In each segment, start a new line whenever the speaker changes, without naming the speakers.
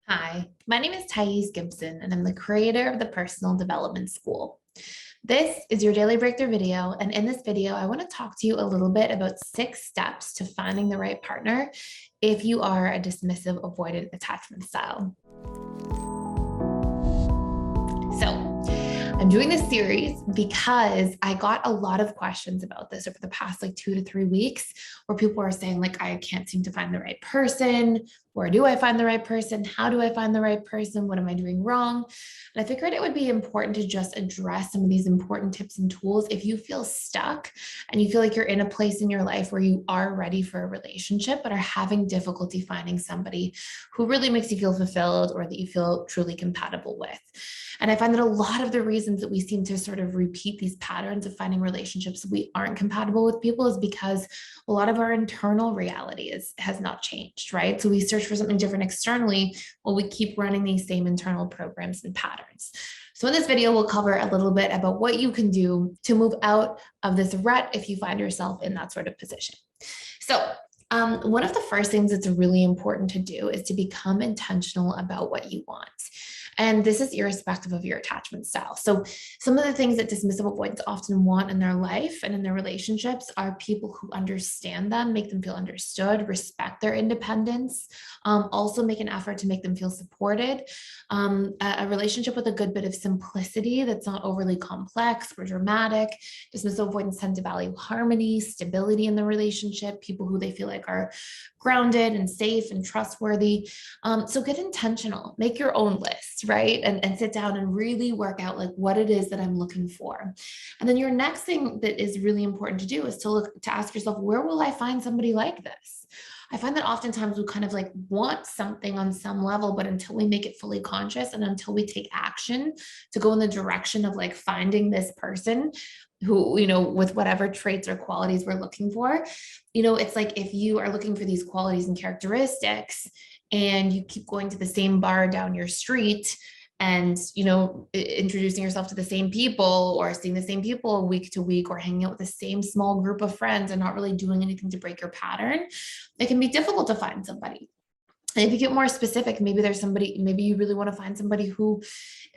Hi, my name is Gibson, and I'm the creator of the Personal Development School. This is your daily breakthrough video, and in this video, I want to talk to you a little bit about 6 steps to finding the right partner if you are a dismissive avoidant attachment style. So, I'm doing this series because I got a lot of questions about this over the past 2 to 3 weeks where people are saying I can't seem to find the right person. Where do I find the right person? How do I find the right person? What am I doing wrong? And I figured it would be important to just address some of these important tips and tools if you feel stuck and you feel like you're in a place in your life where you are ready for a relationship, but are having difficulty finding somebody who really makes you feel fulfilled or that you feel truly compatible with. And I find that a lot of the reasons that we seem to sort of repeat these patterns of finding relationships we aren't compatible with people is because a lot of our internal reality has not changed, right? So we search for something different externally while we keep running these same internal programs and patterns. So in this video, we'll cover a little bit about what you can do to move out of this rut if you find yourself in that sort of position. So one of the first things that's really important to do is to become intentional about what you want. And this is irrespective of your attachment style. So some of the things that dismissive avoidants often want in their life and in their relationships are people who understand them, make them feel understood, respect their independence, also make an effort to make them feel supported, a relationship with a good bit of simplicity that's not overly complex or dramatic. Dismissive avoidants tend to value harmony, stability in the relationship, people who they feel like are grounded and safe and trustworthy. So get intentional, make your own list, right? And sit down and really work out what it is that I'm looking for. And then your next thing that is really important to do is to ask yourself, where will I find somebody like this? I find that oftentimes we kind of want something on some level, but until we make it fully conscious and until we take action to go in the direction of finding this person who, with whatever traits or qualities we're looking for, it's if you are looking for these qualities and characteristics and you keep going to the same bar down your street and, introducing yourself to the same people or seeing the same people week to week or hanging out with the same small group of friends and not really doing anything to break your pattern, it can be difficult to find somebody. And if you get more specific, maybe you really want to find somebody who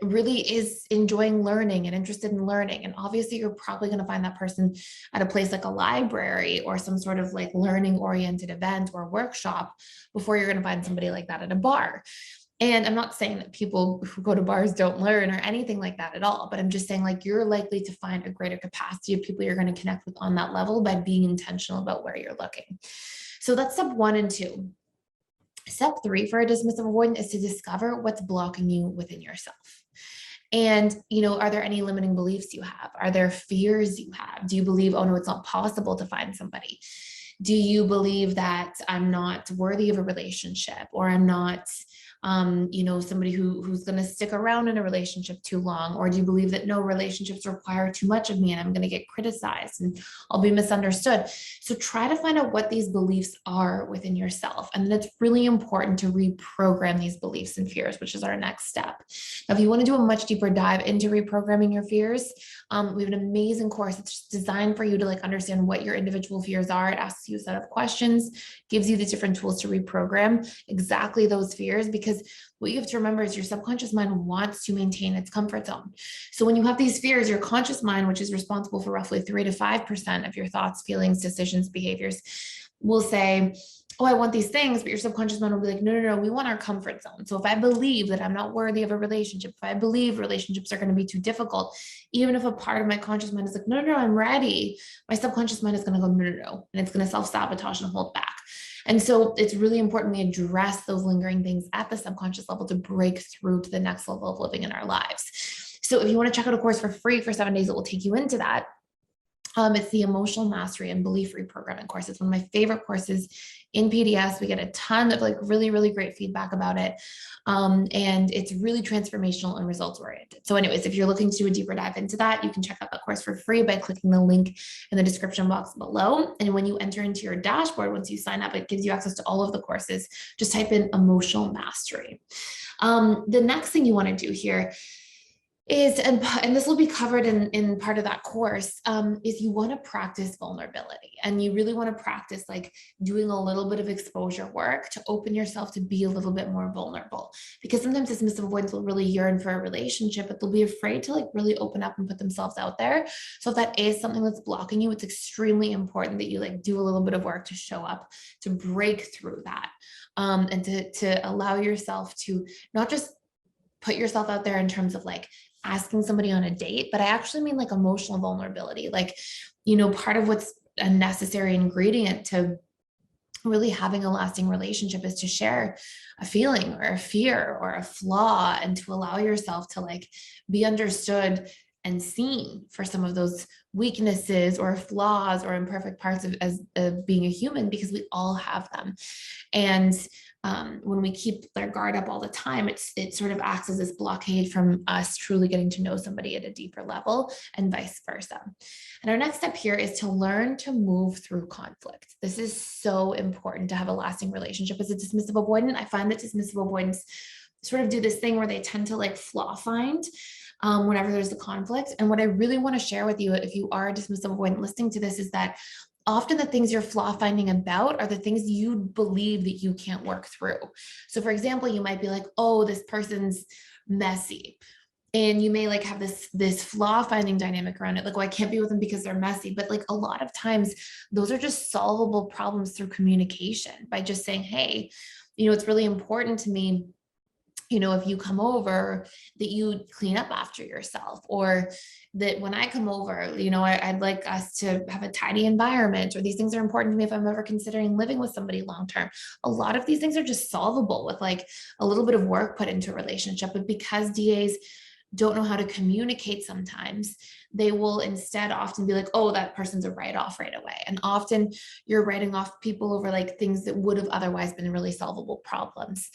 really is enjoying learning and interested in learning. And obviously you're probably going to find that person at a place like a library or some sort of learning oriented event or workshop before you're going to find somebody like that at a bar. And I'm not saying that people who go to bars don't learn or anything like that at all, but I'm just saying you're likely to find a greater capacity of people you're going to connect with on that level by being intentional about where you're looking. So that's step 1 and 2. Step 3 for a dismissive avoidant is to discover what's blocking you within yourself. And, are there any limiting beliefs you have? Are there fears you have? Do you believe, oh no, it's not possible to find somebody? Do you believe that I'm not worthy of a relationship, or I'm not, somebody who's going to stick around in a relationship too long? Or do you believe that no, relationships require too much of me and I'm going to get criticized and I'll be misunderstood? So try to find out what these beliefs are within yourself. And then it's really important to reprogram these beliefs and fears, which is our next step. Now, if you want to do a much deeper dive into reprogramming your fears, we have an amazing course that's designed for you to understand what your individual fears are. It asks you a set of questions, gives you the different tools to reprogram exactly those fears, because what you have to remember is your subconscious mind wants to maintain its comfort zone. So when you have these fears, your conscious mind, which is responsible for roughly 3 to 5% of your thoughts, feelings, decisions, behaviors, will say, oh, I want these things, but your subconscious mind will be no, we want our comfort zone. So if I believe that I'm not worthy of a relationship, if I believe relationships are going to be too difficult, even if a part of my conscious mind is no, I'm ready, my subconscious mind is going to go, no, and it's going to self-sabotage and hold back. And so it's really important we address those lingering things at the subconscious level to break through to the next level of living in our lives. So if you want to check out a course for free for 7 days, it will take you into that. It's the Emotional Mastery and Belief Reprogramming course. It's one of my favorite courses in PDS. We get a ton of really, really great feedback about it. And it's really transformational and results oriented. So anyways, if you're looking to do a deeper dive into that, you can check out that course for free by clicking the link in the description box below. And when you enter into your dashboard, once you sign up, it gives you access to all of the courses. Just type in Emotional Mastery. The next thing you want to do here and this will be covered in part of that course, is you want to practice vulnerability, and you really want to practice like doing a little bit of exposure work to open yourself to be a little bit more vulnerable, because sometimes dismissive avoidants will really yearn for a relationship, but they'll be afraid to like really open up and put themselves out there. So if that is something that's blocking you, it's extremely important that you like do a little bit of work to show up, to break through that, and to allow yourself to not just put yourself out there in terms of like asking somebody on a date, but I actually mean like emotional vulnerability. Like, part of what's a necessary ingredient to really having a lasting relationship is to share a feeling or a fear or a flaw, and to allow yourself to like be understood and seen for some of those weaknesses or flaws or imperfect parts of as being a human, because we all have them. And when we keep their guard up all the time, it sort of acts as this blockade from us truly getting to know somebody at a deeper level, and vice versa. And our next step here is to learn to move through conflict. This is so important to have a lasting relationship. As a dismissive avoidant, I find that dismissive avoidants sort of do this thing where they tend to like flaw find whenever there's a conflict. And what I really want to share with you, if you are a dismissive avoidant listening to this, is that often the things you're flaw finding about are the things you believe that you can't work through. So for example, you might be like, oh, this person's messy. And you may like have this flaw finding dynamic around it. Like, oh, I can't be with them because they're messy. But like a lot of times those are just solvable problems through communication, by just saying, hey, it's really important to me, if you come over, that you clean up after yourself, or that when I come over, I'd like us to have a tidy environment, or these things are important to me if I'm ever considering living with somebody long-term. A lot of these things are just solvable with like a little bit of work put into a relationship. But because DAs don't know how to communicate sometimes, they will instead often be like, oh, that person's a write-off right away. And often you're writing off people over like things that would have otherwise been really solvable problems.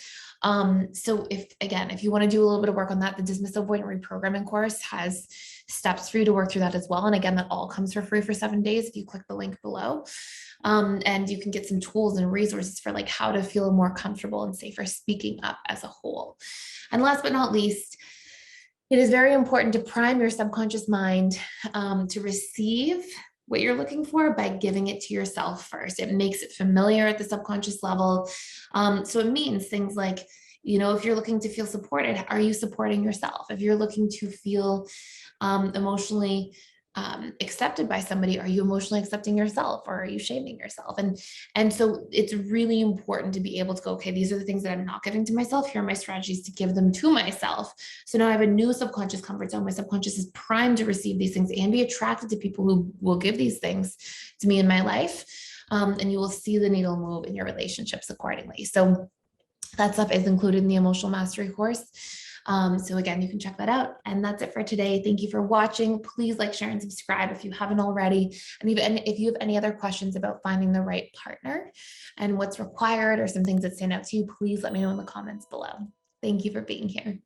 So if you want to do a little bit of work on that, the Dismissive Avoidant Reprogramming course has steps for you to work through that as well. And again, that all comes for free for 7 days if you click the link below. And you can get some tools and resources for like how to feel more comfortable and safer speaking up as a whole. And last but not least, it is very important to prime your subconscious mind to receive what you're looking for by giving it to yourself first. It makes it familiar at the subconscious level. So it means things like, if you're looking to feel supported, are you supporting yourself? If you're looking to feel emotionally accepted by somebody, are you emotionally accepting yourself, or are you shaming yourself? And so it's really important to be able to go, okay, these are the things that I'm not giving to myself. Here are my strategies to give them to myself. So now I have a new subconscious comfort zone. My subconscious is primed to receive these things and be attracted to people who will give these things to me in my life. And you will see the needle move in your relationships accordingly. So that stuff is included in the Emotional Mastery course. So again, you can check that out. And that's it for today. Thank you for watching. Please like, share, and subscribe if you haven't already. And even if you have any other questions about finding the right partner and what's required, or some things that stand out to you, please let me know in the comments below. Thank you for being here.